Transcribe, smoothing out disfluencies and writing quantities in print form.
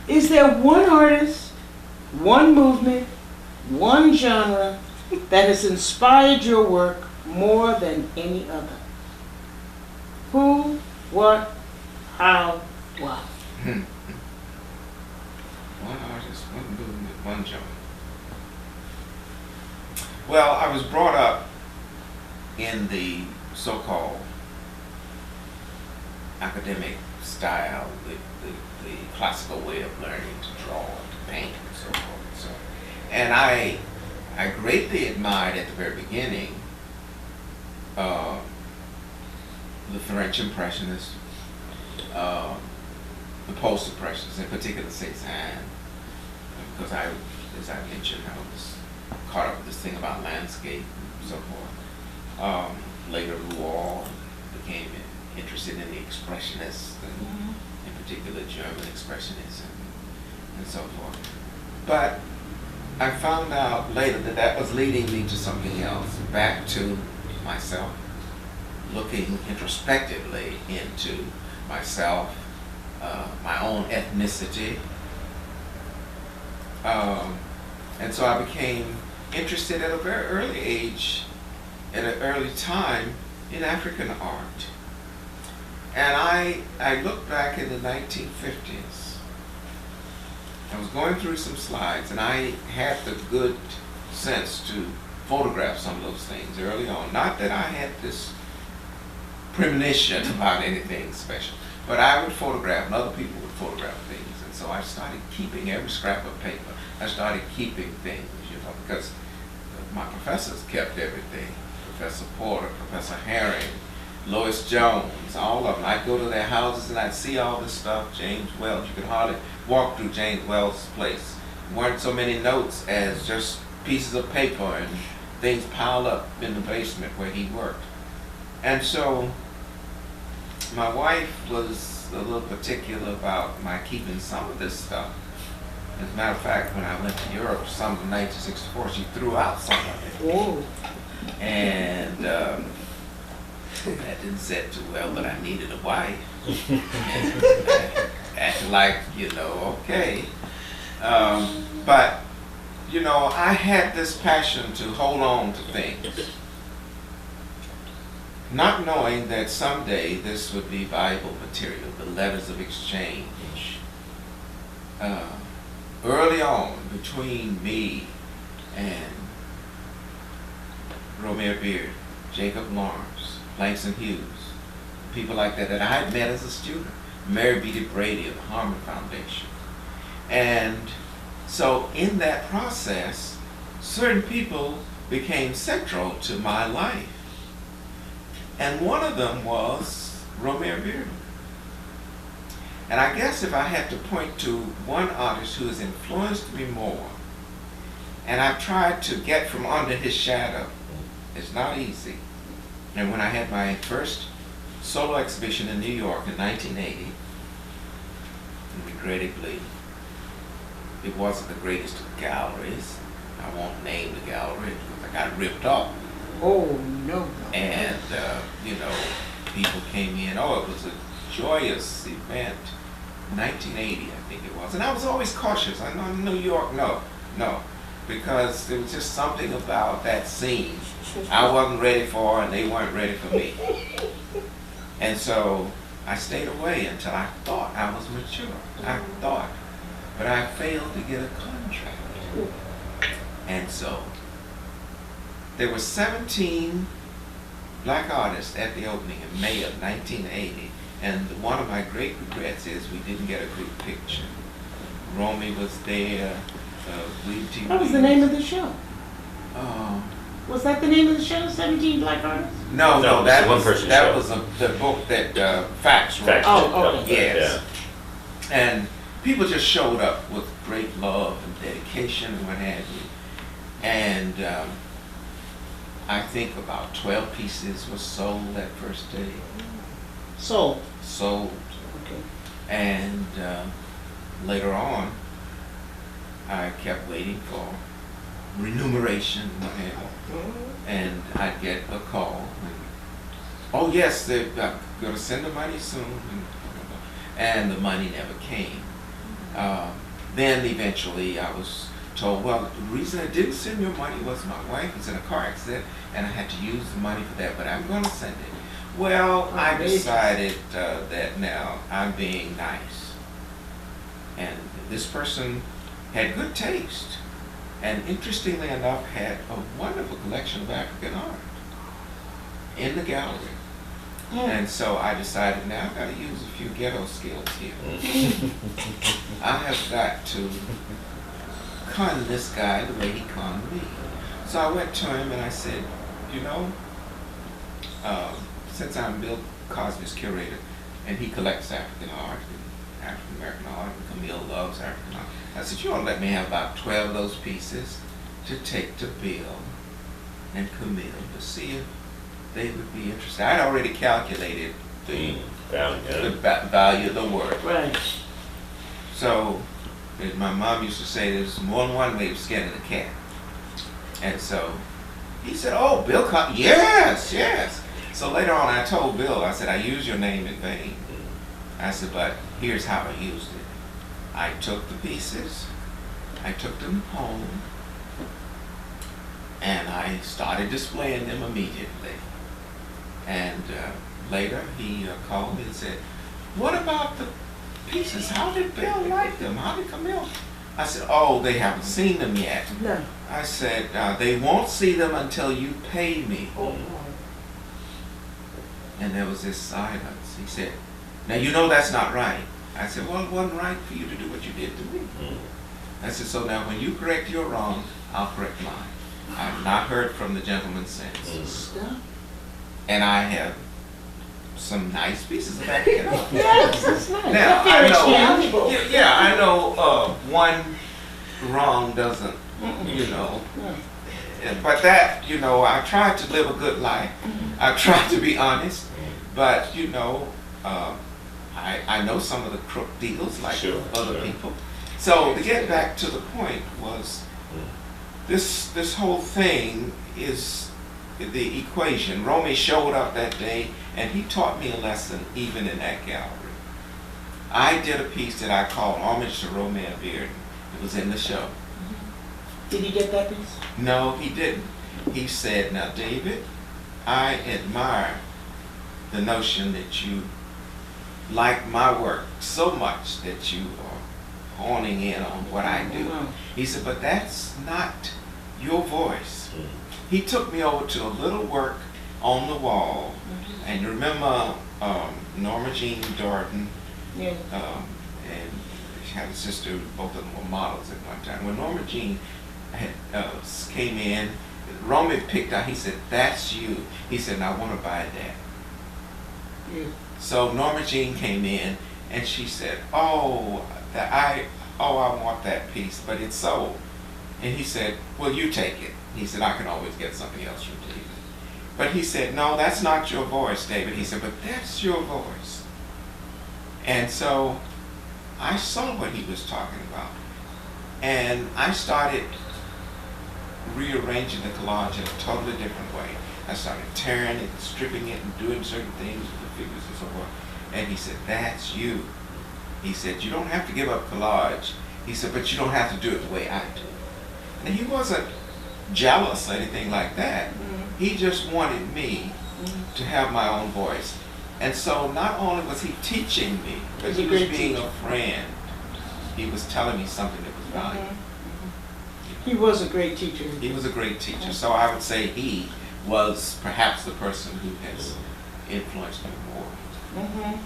Is there one artist, one movement, one genre that has inspired your work more than any other? Who, what, how, why? One artist, one movement, one genre. Well, I was brought up in the so-called academic style, the classical way of learning to draw, to paint, and so forth. And I greatly admired at the very beginning the French Impressionists, the Post-Impressionists, in particular Cézanne, because as I mentioned, I was caught up with this thing about landscape and so forth. Later, Rouault became interested in the Expressionists, and in particular German Expressionism and so forth. But I found out later that that was leading me to something else, back to myself, looking introspectively into myself, my own ethnicity. And so I became interested at a very early age, at an early time, in African art. And I looked back in the 1950s. I was going through some slides, and I had the good sense to photograph some of those things early on. Not that I had this premonition about anything special, but I would photograph, and other people would photograph things. And so I started keeping every scrap of paper. I started keeping things, because my professors kept everything. Professor Porter, Professor Herring, Lois Jones, all of them. I'd go to their houses and I'd see all this stuff. James Wells, you could hardly walk through James Wells' place. There weren't so many notes as just pieces of paper and things piled up in the basement where he worked. And so my wife was a little particular about my keeping some of this stuff. As a matter of fact, when I went to Europe, summer of 1964, she threw out some of it. Whoa. And that didn't set too well, but I needed a wife. Acting like, okay. But, I had this passion to hold on to things, not knowing that someday this would be valuable material, the letters of exchange. Early on, between me and Romare Beard, Jacob Lawrence, Langston Hughes, people like that I had met as a student, Mary Beatty Brady of the Harmon Foundation. And so in that process, certain people became central to my life. And one of them was Romare Beard. And I guess if I had to point to one artist who has influenced me more, and I've tried to get from under his shadow, it's not easy. And when I had my first solo exhibition in New York in 1980, and regrettably, it wasn't the greatest of galleries. I won't name the gallery because I got ripped off. Oh, no. And, people came in. Oh, it was a joyous event. 1980, I think it was. And I was always cautious. I know New York, no. Because there was just something about that scene I wasn't ready for, and they weren't ready for me. And so I stayed away until I thought I was mature. I thought. But I failed to get a contract. And so there were 17 black artists at the opening in May of 1980. And one of my great regrets is we didn't get a group picture. Romy was there. What was the name of the show? Was that the name of the show, 17 Black Artists? No, that one was person that show. was the book that Fax wrote. Oh, okay. Yes. Yeah. And people just showed up with great love and dedication and what have you. And I think about 12 pieces were sold that first day. Sold. Okay. And later on, I kept waiting for remuneration and what have you. And I'd get a call. Oh yes, they're going to send the money soon. And the money never came. Then eventually I was told, well, the reason I didn't send your money was my wife was in a car accident and I had to use the money for that, but I'm going to send it. Well, I decided that now I'm being nice. And this person had good taste and interestingly enough had a wonderful collection of African art in the gallery. And so I decided now I've got to use a few ghetto skills here. I have got to con this guy the way he conned me. So I went to him and I said, you know, since I'm Bill Cosby's curator and he collects African art, and African American art, and Camille loves African art, I said, you ought to let me have about 12 of those pieces to take to Bill and Camille to see if they would be interested. I'd already calculated the value of the work. Right. So, as my mom used to say, there's more than one way of skinning a cat. And so, he said, oh, Bill Cosby, yes, yes. So later on I told Bill, I said, I used your name in vain. I said, but here's how I used it. I took the pieces, I took them home, and I started displaying them immediately. And later he called me and said, what about the pieces? How did Bill like them? How did Camille? I said, oh, they haven't seen them yet. No. I said, they won't see them until you pay me. Oh. And there was this silence. He said, now you know that's not right. I said, well, it wasn't right for you to do what you did to me. I said, so now when you correct your wrong, I'll correct mine. I've not heard from the gentleman since. Stop. And I have some nice pieces of African art. Yes, that's nice. Now, Very I know, tangible. yeah, I know one wrong doesn't, you know, but that, you know, I tried to live a good life. I tried to be honest, but, you know, I know some of the crook deals like other people. So to get back to the point was this whole thing is the equation. Romy showed up that day and he taught me a lesson even in that gallery. I did a piece that I called Homage to Romeo Bearden. It was in the show. Did he get that piece? No, he didn't. He said, now David, I admire the notion that you like my work so much that you are honing in on what I do. He said, but that's not your voice. He took me over to a little work on the wall, and you remember Norma Jean Darden, Yeah. and she had a sister, both of them were models at one time. When Norma Jean had, came in, Romy picked out, he said, that's you. He said, I want to buy that. Yeah. So Norma Jean came in and she said, I want that piece, but it's sold. And he said, well, you take it. He said, I can always get something else from David. But he said, no, that's not your voice, David. He said, but that's your voice. And so I saw what he was talking about. And I started rearranging the collage in a totally different way. I started tearing it, stripping it, and doing certain things with the figures and so forth. And he said, that's you. He said, you don't have to give up collage. He said, but you don't have to do it the way I do. And he wasn't jealous or anything like that. He just wanted me to have my own voice. And so not only was he teaching me, but he was being a friend. He was telling me something that was valuable. He was a great teacher. He was a great teacher. So I would say he was perhaps the person who has influenced me more.